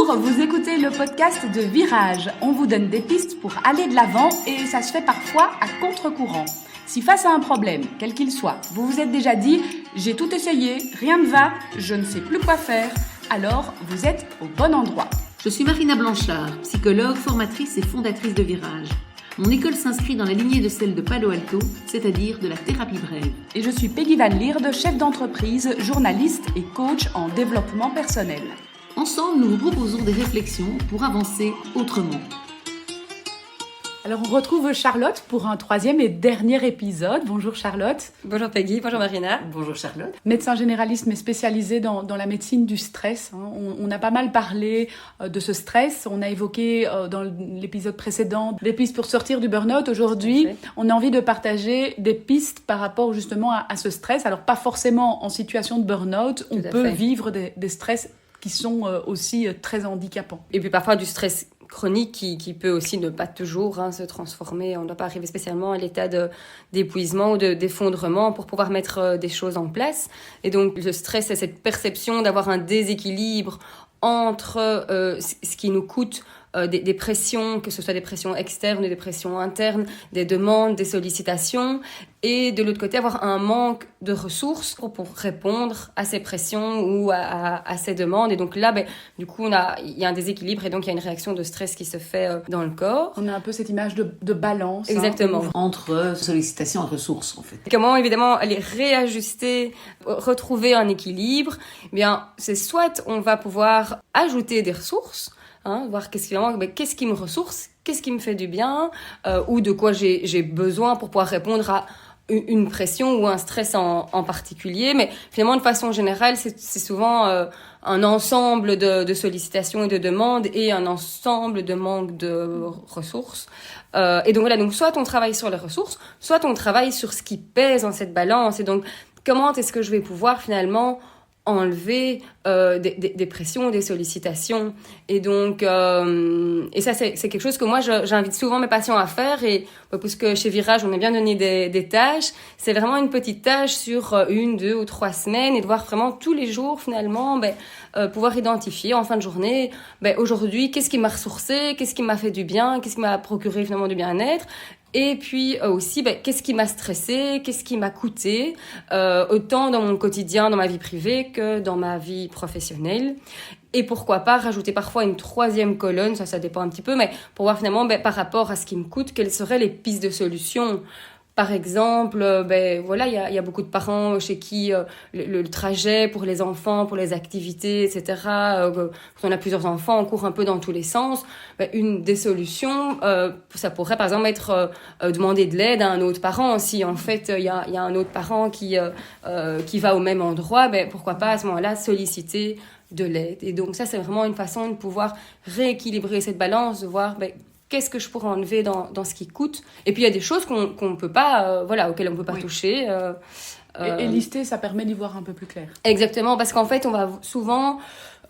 Bonjour, vous écoutez le podcast de Virage. On vous donne des pistes pour aller de l'avant et ça se fait parfois à contre-courant. Si face à un problème, quel qu'il soit, vous vous êtes déjà dit « j'ai tout essayé, rien ne va, je ne sais plus quoi faire », alors vous êtes au bon endroit. Je suis Marina Blanchard, psychologue, formatrice et fondatrice de Virage. Mon école s'inscrit dans la lignée de celle de Palo Alto, c'est-à-dire de la thérapie brève. Et je suis Peggy Van Lierde, chef d'entreprise, journaliste et coach en développement personnel. Ensemble, nous vous proposons des réflexions pour avancer autrement. Alors on retrouve Charlotte pour un troisième et dernier épisode. Bonjour Charlotte. Bonjour Peggy, bonjour Marina. Bonjour Charlotte. Médecin généraliste mais spécialisé dans la médecine du stress. On a pas mal parlé de ce stress. On a évoqué dans l'épisode précédent des pistes pour sortir du burn-out. Aujourd'hui, on a envie de partager des pistes par rapport justement à ce stress. Alors pas forcément en situation de burn-out. On peut vivre des stress qui sont aussi très handicapants. Et puis parfois du stress chronique qui peut aussi ne pas toujours se transformer. On ne doit pas arriver spécialement à l'état d'épuisement ou d'effondrement pour pouvoir mettre des choses en place. Et donc le stress, c'est cette perception d'avoir un déséquilibre entre ce qui nous coûte des pressions, que ce soit des pressions externes ou des pressions internes, des demandes, des sollicitations, et de l'autre côté avoir un manque de ressources pour répondre à ces pressions ou à ces demandes. Et donc là, du coup, il y a un déséquilibre et donc il y a une réaction de stress qui se fait dans le corps. On a un peu cette image de balance. Exactement. Entre sollicitation et ressources, en fait. Comment, évidemment, aller réajuster, retrouver un équilibre? Eh bien, c'est soit on va pouvoir ajouter des ressources, voir qu'est-ce qui me ressource, qu'est-ce qui me fait du bien, ou de quoi j'ai besoin pour pouvoir répondre à une pression ou un stress en particulier. Mais finalement, de façon générale, c'est souvent un ensemble de sollicitations et de demandes et un ensemble de manque de ressources. Et donc voilà, donc soit on travaille sur les ressources, soit on travaille sur ce qui pèse dans cette balance. Et donc, comment est-ce que je vais pouvoir finalement enlever des pressions, des sollicitations. Et donc, et ça, c'est quelque chose que moi, j'invite souvent mes patients à faire. Et puisque chez Virage, on aime bien donner des tâches, c'est vraiment une petite tâche sur 1, 2 ou 3 semaines et de voir vraiment tous les jours, finalement, pouvoir identifier en fin de journée, aujourd'hui, qu'est-ce qui m'a ressourcé, qu'est-ce qui m'a fait du bien, qu'est-ce qui m'a procuré finalement du bien-être. Et puis aussi, qu'est-ce qui m'a stressé, qu'est-ce qui m'a coûté, autant dans mon quotidien, dans ma vie privée, que dans ma vie professionnelle. Et pourquoi pas rajouter parfois une 3e colonne, ça dépend un petit peu, mais pour voir finalement, par rapport à ce qui me coûte, quelles seraient les pistes de solutions. Par exemple, il y a beaucoup de parents chez qui le trajet pour les enfants, pour les activités, etc. Quand on a plusieurs enfants, on court un peu dans tous les sens. Une des solutions, ça pourrait par exemple être demander de l'aide à un autre parent. Si en fait il y a un autre parent qui va au même endroit, pourquoi pas à ce moment-là solliciter de l'aide. Et donc ça, c'est vraiment une façon de pouvoir rééquilibrer cette balance, de voir qu'est-ce que je pourrais enlever dans ce qui coûte. Et puis il y a des choses qu'on peut pas, auxquelles on peut pas toucher. Et lister, ça permet d'y voir un peu plus clair. Exactement, parce qu'en fait, on va souvent,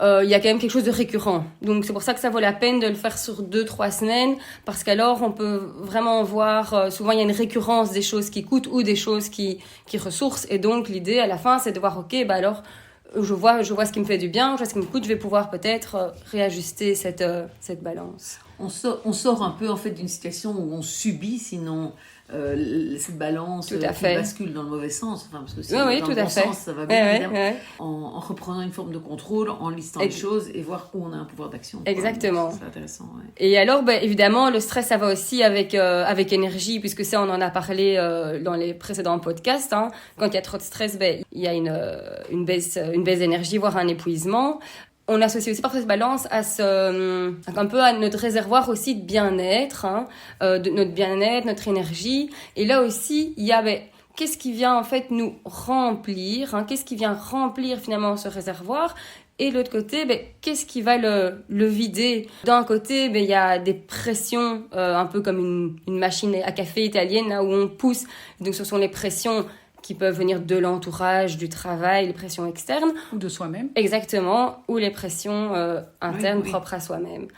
il y a quand même quelque chose de récurrent. Donc c'est pour ça que ça vaut la peine de le faire sur 2-3 semaines, parce qu'alors on peut vraiment voir, souvent il y a une récurrence des choses qui coûtent ou des choses qui ressourcent. Et donc l'idée à la fin, c'est de voir, alors je vois ce qui me fait du bien, je vois ce qui me coûte, je vais pouvoir peut-être réajuster cette balance. On sort un peu en fait d'une situation où on subit sinon cette balance qui bascule dans le mauvais sens, parce que dans le bon sens ça va bien évidemment. En reprenant une forme de contrôle, en listant les choses et voir où on a un pouvoir d'action. Exactement. C'est intéressant. Ouais. Et alors évidemment le stress, ça va aussi avec énergie, puisque ça on en a parlé dans les précédents podcasts. Quand il y a trop de stress, il y a une baisse d'énergie, voire un épuisement. On associe aussi parfois cette balance un peu à notre réservoir aussi de bien-être, de notre bien-être, notre énergie. Et là aussi, il y a qu'est-ce qui vient en fait nous remplir, qu'est-ce qui vient remplir finalement ce réservoir. Et de l'autre côté, qu'est-ce qui va le vider? D'un côté, il y a des pressions, un peu comme une machine à café italienne, là où on pousse. Donc ce sont les pressions qui peuvent venir de l'entourage, du travail, les pressions externes. Ou de soi-même. Exactement, ou les pressions internes propres à soi-même.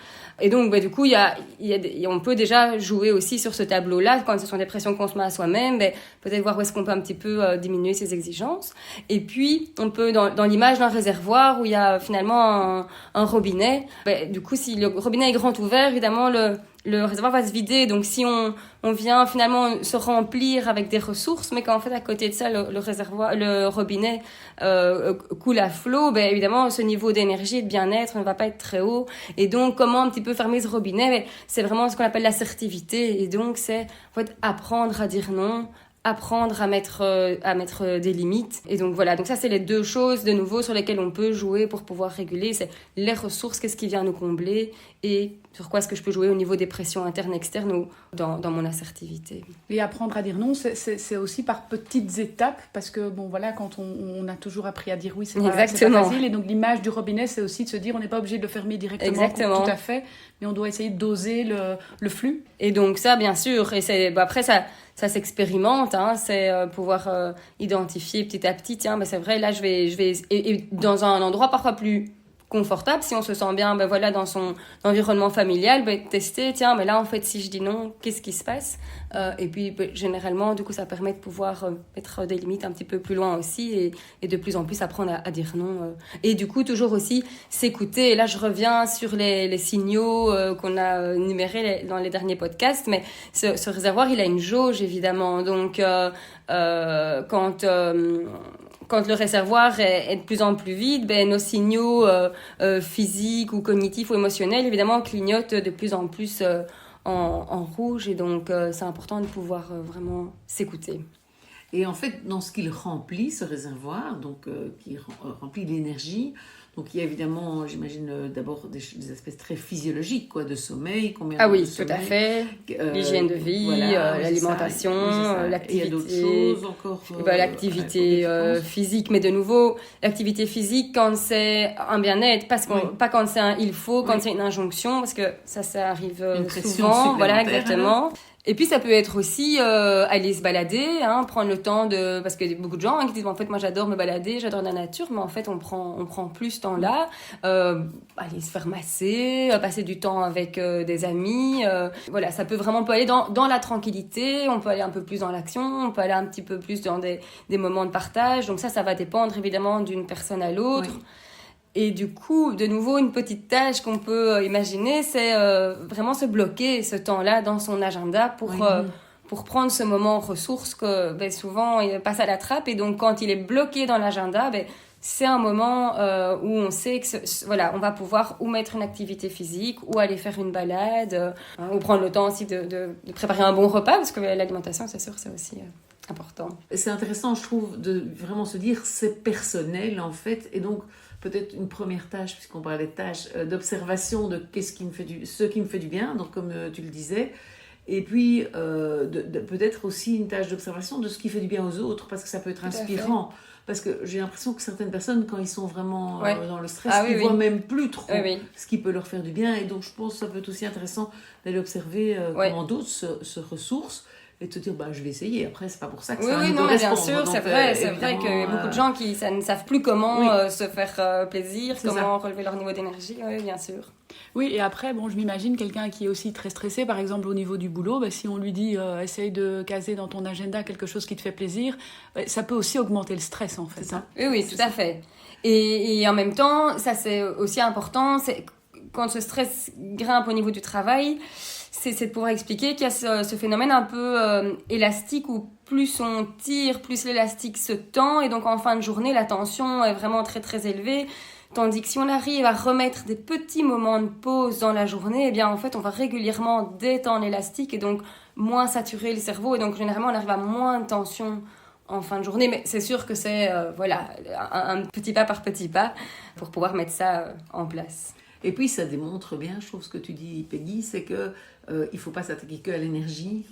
Et donc, du coup, on peut déjà jouer aussi sur ce tableau-là, quand ce sont des pressions qu'on se met à soi-même, peut-être voir où est-ce qu'on peut un petit peu diminuer ses exigences. Et puis, on peut, dans l'image d'un réservoir où il y a finalement un robinet, du coup, si le robinet est grand ouvert, évidemment, le réservoir va se vider. Donc, si on vient finalement se remplir avec des ressources, mais qu'en fait, à côté de ça, le robinet coule à flot, évidemment, ce niveau d'énergie et de bien-être ne va pas être très haut. Et donc, comment un petit peu fermer ce robinet? C'est vraiment ce qu'on appelle l'assertivité. Et donc, c'est en fait, apprendre à dire non, apprendre à mettre des limites. Et donc voilà, donc ça c'est les deux choses de nouveau sur lesquelles on peut jouer pour pouvoir réguler, c'est les ressources, qu'est-ce qui vient nous combler et sur quoi est-ce que je peux jouer au niveau des pressions internes, externes ou dans mon assertivité. Et apprendre à dire non, c'est aussi par petites étapes parce que bon voilà, quand on a toujours appris à dire oui, c'est pas facile et donc l'image du robinet c'est aussi de se dire on n'est pas obligé de le fermer directement. Exactement. Tout à fait, mais on doit essayer de doser le flux. Et donc ça bien sûr, et après ça s'expérimente, c'est pouvoir identifier petit à petit, c'est vrai, là je vais et dans un endroit parfois plus confortable, si on se sent bien dans son environnement familial, tester, mais là en fait si je dis non, qu'est-ce qui se passe, et puis généralement du coup ça permet de pouvoir mettre des limites un petit peu plus loin aussi et de plus en plus apprendre à dire non, et du coup toujours aussi s'écouter. Et là je reviens sur les signaux qu'on a énumérés dans les derniers podcasts, mais ce réservoir il a une jauge évidemment, donc quand le réservoir est de plus en plus vide, nos signaux physiques ou cognitifs ou émotionnels, évidemment, clignotent de plus en plus en rouge. Et donc, c'est important de pouvoir vraiment s'écouter. Et en fait, dans ce qu'il remplit, ce réservoir, donc qui remplit l'énergie, donc il y a évidemment, j'imagine, d'abord des aspects très physiologiques, quoi, de sommeil, combien de sommeil. Tout à fait. L'hygiène de vie, l'alimentation, l'activité. Il y a d'autres choses encore. L'activité physique, mais de nouveau, l'activité physique quand c'est un bien-être, pas quand c'est un il faut, quand c'est une injonction, parce que ça arrive souvent. Voilà, exactement. Et puis ça peut être aussi aller se balader, prendre le temps parce qu'il y a beaucoup de gens qui disent en fait moi j'adore me balader, j'adore la nature, mais en fait on prend plus ce temps-là, aller se faire masser, passer du temps avec des amis, voilà, ça peut aller dans la tranquillité, on peut aller un peu plus dans l'action, on peut aller un petit peu plus dans des moments de partage, donc ça va dépendre évidemment d'une personne à l'autre. Oui. Et du coup, de nouveau, une petite tâche qu'on peut imaginer, c'est vraiment se bloquer ce temps-là dans son agenda pour prendre ce moment ressource que souvent il passe à la trappe. Et donc, quand il est bloqué dans l'agenda, c'est un moment où on sait que on va pouvoir ou mettre une activité physique ou aller faire une balade ou prendre le temps aussi de préparer un bon repas parce que l'alimentation, c'est sûr, c'est aussi important. C'est intéressant, je trouve, de vraiment se dire c'est personnel en fait, et donc peut-être une première tâche, puisqu'on parlait de tâches, d'observation de ce qui me fait du bien, donc comme tu le disais, et puis peut-être aussi une tâche d'observation de ce qui fait du bien aux autres, parce que ça peut être inspirant. Parce que j'ai l'impression que certaines personnes, quand ils sont vraiment dans le stress, ils voient même plus trop ce qui peut leur faire du bien, et donc je pense que ça peut être aussi intéressant d'aller observer comment d'autres se ressourcent, et te dire je vais essayer. Après c'est pas pour ça que ça va nous correspondre. Bien sûr, c'est vrai qu'il y a beaucoup de gens qui ne savent plus comment se faire plaisir, comment relever leur niveau d'énergie. Oui, bien sûr. Oui, et après je m'imagine quelqu'un qui est aussi très stressé, par exemple au niveau du boulot, si on lui dit essaye de caser dans ton agenda quelque chose qui te fait plaisir, ça peut aussi augmenter le stress en fait. Oui, tout à fait. Et en même temps, ça c'est aussi important, c'est quand ce stress grimpe au niveau du travail, c'est de pouvoir expliquer qu'il y a ce phénomène un peu élastique où plus on tire, plus l'élastique se tend, et donc en fin de journée, la tension est vraiment très très élevée. Tandis que si on arrive à remettre des petits moments de pause dans la journée, en fait, on va régulièrement détendre l'élastique et donc moins saturer le cerveau, et donc généralement on arrive à moins de tension en fin de journée. Mais c'est sûr que c'est un petit pas par petit pas pour pouvoir mettre ça en place. Et puis ça démontre bien, je trouve, ce que tu dis, Peggy, c'est que il faut pas s'attaquer que à l'énergie,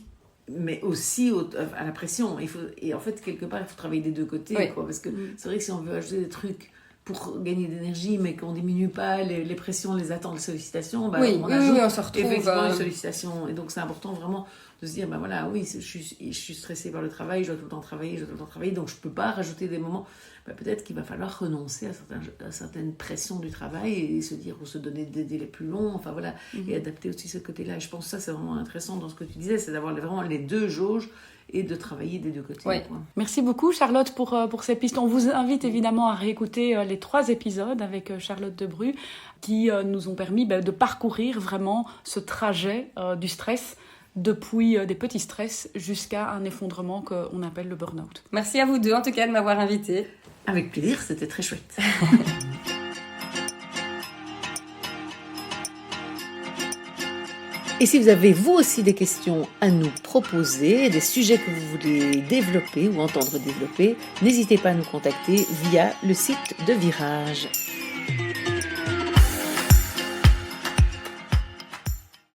mais aussi à la pression. Et en fait, quelque part, il faut travailler des deux côtés, parce que c'est vrai que si on veut ajouter des trucs pour gagner d'énergie, mais qu'on diminue pas les pressions, les attentes, les sollicitations, on se retrouve effectivement une sollicitation. Et donc c'est important vraiment de se dire, ben voilà, oui, je suis stressée par le travail, je dois tout le temps travailler, donc je peux pas rajouter des moments. Ben, peut-être qu'il va falloir renoncer à certaines pressions du travail et se dire, ou se donner des délais plus longs, enfin voilà, et adapter aussi ce côté-là. Et je pense que ça, c'est vraiment intéressant dans ce que tu disais, c'est d'avoir vraiment les deux jauges et de travailler des deux côtés. Oui. Merci beaucoup Charlotte pour ces pistes. On vous invite évidemment à réécouter les 3 épisodes avec Charlotte Debru qui nous ont permis de parcourir vraiment ce trajet du stress depuis des petits stress jusqu'à un effondrement qu'on appelle le burn-out. Merci à vous deux en tout cas de m'avoir invitée. Avec plaisir, c'était très chouette. Et si vous avez vous aussi des questions à nous proposer, des sujets que vous voulez développer ou entendre développer, n'hésitez pas à nous contacter via le site de Virage.